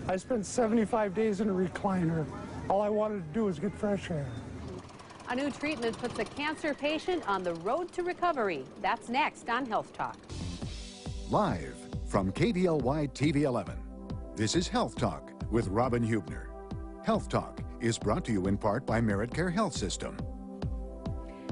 I spent 75 days in a recliner. All I wanted to do was get fresh air. A new treatment puts a cancer patient on the road to recovery. That's next on Health Talk. Live from KDLY TV 11, this is Health Talk with Robin Hubner. Health Talk is brought to you in part by MeritCare Health System.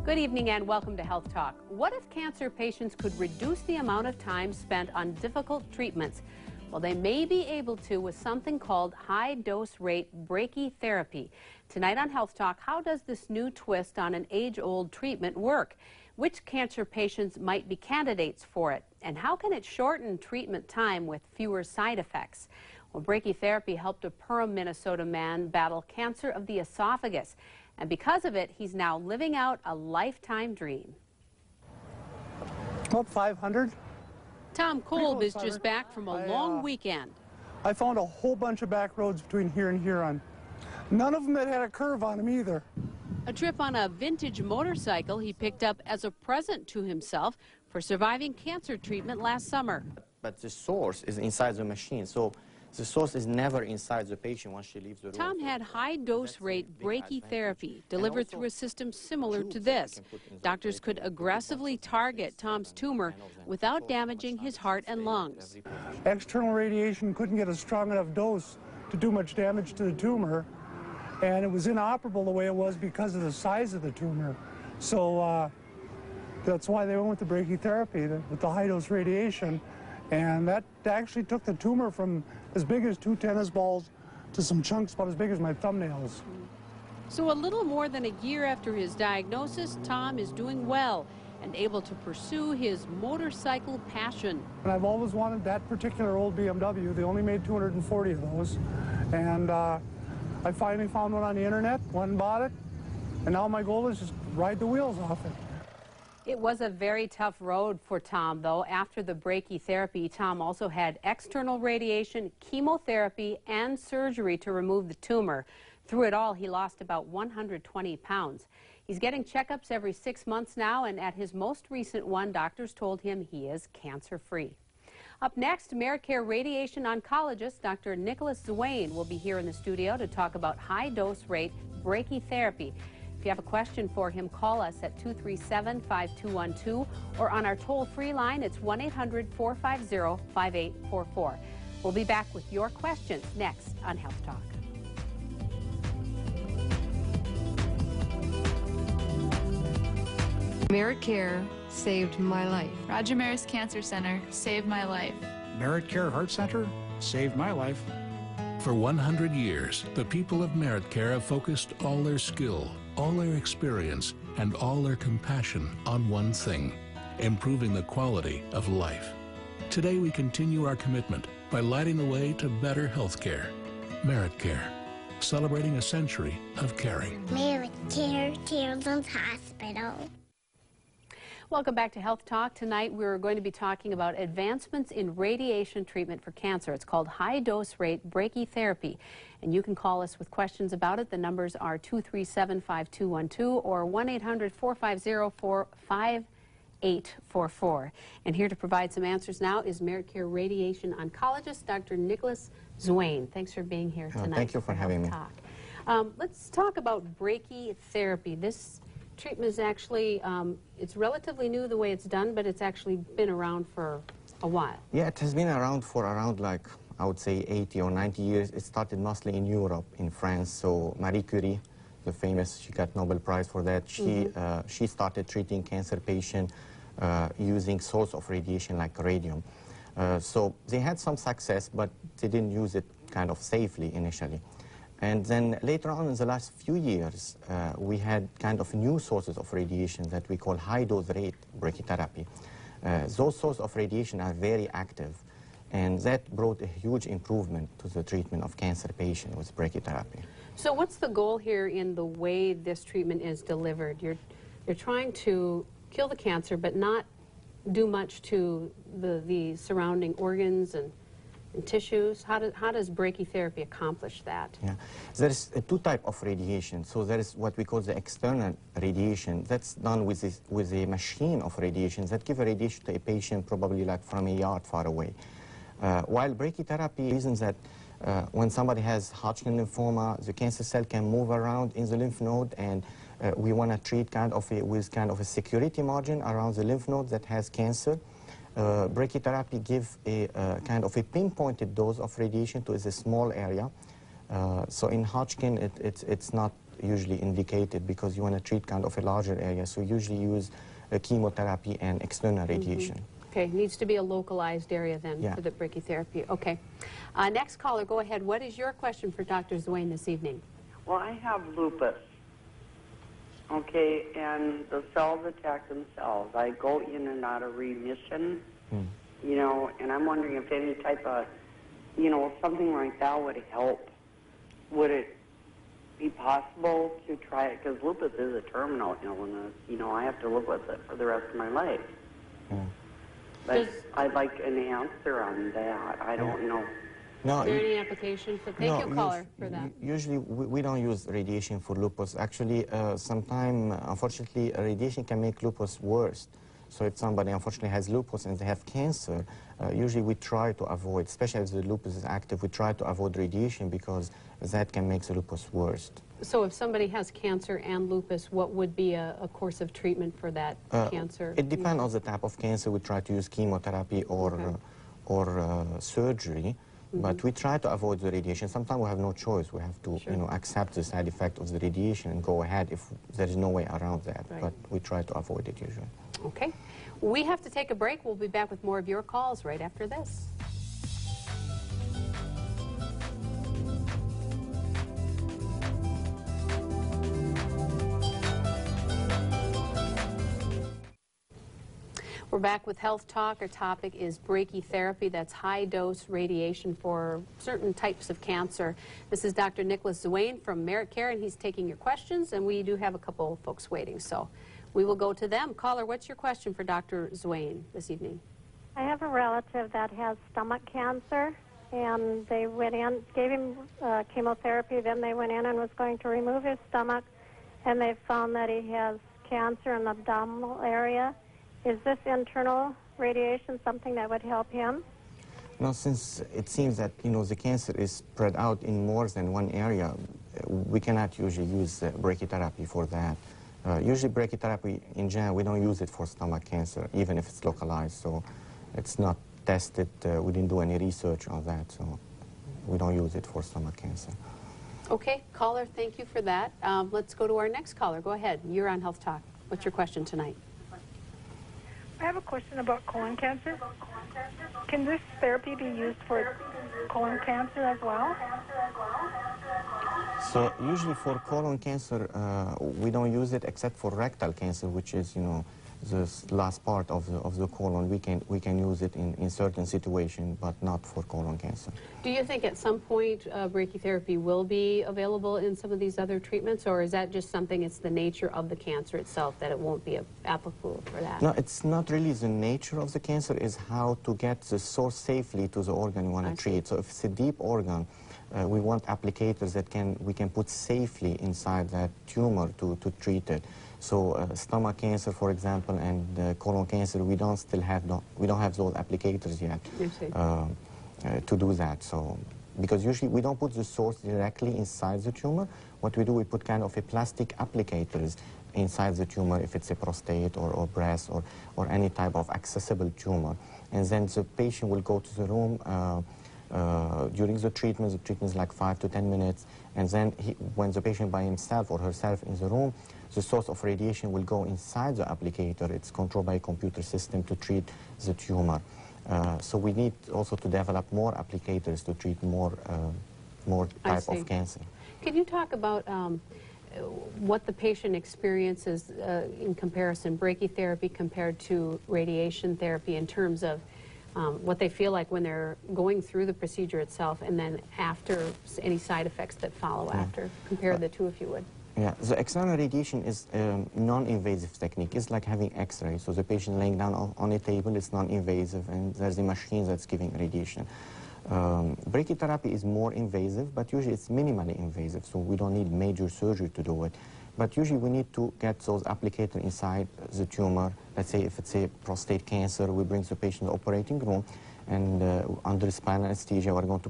Good evening and welcome to Health Talk. What if cancer patients could reduce the amount of time spent on difficult treatments? Well, they may be able to with something called high-dose rate brachytherapy. Tonight on Health Talk, how does this new twist on an age-old treatment work? Which cancer patients might be candidates for it? And how can it shorten treatment time with fewer side effects? Well, brachytherapy helped a Perham, Minnesota man battle cancer of the esophagus. And because of it, he's now living out a lifetime dream. About 500. Tom Kolb is just back from a long weekend. I found a whole bunch of back roads between here and Huron. None of them had a curve on them either. A trip on a vintage motorcycle he picked up as a present to himself for surviving cancer treatment last summer. But the source is inside the machine, so the source is never inside the patient once she leaves the room. Tom had high-dose rate brachytherapy delivered through a system similar to this. Doctors could aggressively target Tom's tumor without damaging his heart and lungs. External radiation couldn't get a strong enough dose to do much damage to the tumor, and it was inoperable the way it was because of the size of the tumor. So that's why they went with the brachytherapy, with the high-dose radiation. And that actually took the tumor from as big as 2 tennis balls to some chunks about as big as my thumbnails. So a little more than a year after his diagnosis, Tom is doing well and able to pursue his motorcycle passion. And I've always wanted that particular old BMW. They only made 240 of those. And I finally found one on the internet, went and bought it. And now my goal is just ride the wheels off it. It was a very tough road for Tom, though. After the brachytherapy, Tom also had external radiation, chemotherapy, and surgery to remove the tumor. Through it all, he lost about 120 pounds. He's getting checkups every 6 months now, and at his most recent one, doctors told him he is cancer-free. Up next, MeritCare radiation oncologist Dr. Nicolas Zouain will be here in the studio to talk about high-dose rate brachytherapy. If you have a question for him, call us at 237-5212 or on our toll-free line, it's 1-800-450-5844. We'll be back with your questions next on Health Talk. MeritCare saved my life. Roger Maris Cancer Center saved my life. MeritCare Heart Center saved my life. For 100 years, the people of MeritCare have focused all their skill, all their experience, and all their compassion on one thing: improving the quality of life. Today we continue our commitment by lighting the way to better health care. MeritCare, celebrating a century of caring. MeritCare Children's Hospital. Welcome back to Health Talk. Tonight we're going to be talking about advancements in radiation treatment for cancer. It's called high-dose rate brachytherapy. And you can call us with questions about it. The numbers are 237-5212 or 1-800-450-5844. And here to provide some answers now is MeritCare radiation oncologist Dr. Nicolas Zouain. Thanks for being here tonight. Thank you for having me. Let's talk about brachytherapy. This treatment is actually, it's relatively new the way it's done, but it's actually been around for a while. Yeah, it has been around for around, like, I would say 80 or 90 years. It started mostly in Europe, in France. So Marie Curie, the famous, she got Nobel Prize for that. She started treating cancer patients using source of radiation like radium. So they had some success, but they didn't use it kind of safely initially. And then later on in the last few years, we had kind of new sources of radiation that we call high-dose rate brachytherapy. Those sources of radiation are very active, and that brought a huge improvement to the treatment of cancer patients with brachytherapy. So what's the goal here in the way this treatment is delivered? You're trying to kill the cancer, but not do much to the surrounding organs and tissues. How does brachytherapy accomplish that? Yeah, there's two types of radiation. So there is what we call the external radiation. That's done with a machine of radiation that gives a radiation to a patient probably like from a yard far away. While brachytherapy reasons that when somebody has Hodgkin lymphoma, the cancer cell can move around in the lymph node, and we want to treat with kind of a security margin around the lymph node that has cancer. Brachytherapy gives a kind of a pinpointed dose of radiation to a small area. So in Hodgkin, it's not usually indicated because you want to treat kind of a larger area. So usually use chemotherapy and external radiation. Okay, needs to be a localized area then for the brachytherapy. Okay. Next caller, go ahead. What is your question for Dr. Zouain this evening? Well, I have lupus. Okay, and the cells attack themselves. I go in and out of remission, you know, and I'm wondering if any type of, you know, something like that would help. Would it be possible to try it? Because lupus is a terminal illness. You know, I have to live with it for the rest of my life. But I'd like an answer on that. I don't know. No, is there any application for? Thank you, caller, for that. Usually, we don't use radiation for lupus. Actually, sometimes, unfortunately, radiation can make lupus worse. So if somebody, unfortunately, has lupus and they have cancer, usually we try to avoid, especially if the lupus is active, we try to avoid radiation because that can make the lupus worse. So if somebody has cancer and lupus, what would be a course of treatment for that cancer? It depends on the type of cancer. We try to use chemotherapy or surgery. But we try to avoid the radiation. Sometimes we have no choice. We have to, you know, accept the side effect of the radiation and go ahead if there is no way around that. But we try to avoid it usually. Okay. We have to take a break. We'll be back with more of your calls right after this. We're back with Health Talk. Our topic is brachytherapy. That's high-dose radiation for certain types of cancer. This is Dr. Nicolas Zouain from MeritCare, and he's taking your questions, and we do have a couple of folks waiting, so we will go to them. Caller, what's your question for Dr. Zouain this evening? I have a relative that has stomach cancer, and they went in, gave him chemotherapy, then they went in and was going to remove his stomach, and they found that he has cancer in the abdominal area. Is this internal radiation something that would help him? No, since it seems that, you know, the cancer is spread out in more than one area, we cannot usually use brachytherapy for that. Usually brachytherapy, in general, we don't use it for stomach cancer, even if it's localized, so it's not tested. We didn't do any research on that, so we don't use it for stomach cancer. Okay, caller, thank you for that. Let's go to our next caller. Go ahead. You're on Health Talk. What's your question tonight? I have a question about colon cancer. Can this therapy be used for colon cancer as well? So usually for colon cancer, we don't use it except for rectal cancer, which is, you know, the last part of the colon. We can use it in certain situations, but not for colon cancer. Do you think at some point brachytherapy will be available in some of these other treatments, or is that just something, it's the nature of the cancer itself that it won't be applicable for that? No, it's not really the nature of the cancer, it's how to get the source safely to the organ you want to treat. So if it's a deep organ, we want applicators that we can put safely inside that tumor to treat it. So stomach cancer, for example, and colon cancer, we don't have those applicators yet to do that. So because usually we don't put the source directly inside the tumor. What we do, we put kind of a plastic applicators inside the tumor if it's a prostate or breast or any type of accessible tumor, and then the patient will go to the room. During the treatment is like 5 to 10 minutes, and then when the patient by himself or herself in the room, the source of radiation will go inside the applicator. It's controlled by a computer system to treat the tumor. So we need also to develop more applicators to treat more type of cancer. Can you talk about what the patient experiences in comparison, brachytherapy compared to radiation therapy, in terms of what they feel like when they're going through the procedure itself, and then after any side effects that follow after? Compare the two, if you would. Yeah, the external radiation is a non-invasive technique. It's like having X-ray. So the patient laying down on a table is non-invasive, and there's a machine that's giving radiation. Brachytherapy is more invasive, but usually it's minimally invasive, so we don't need major surgery to do it. But usually we need to get those applicators inside the tumor. Let's say if it's a prostate cancer, we bring the patient to the operating room, and under spinal anesthesia, we're going to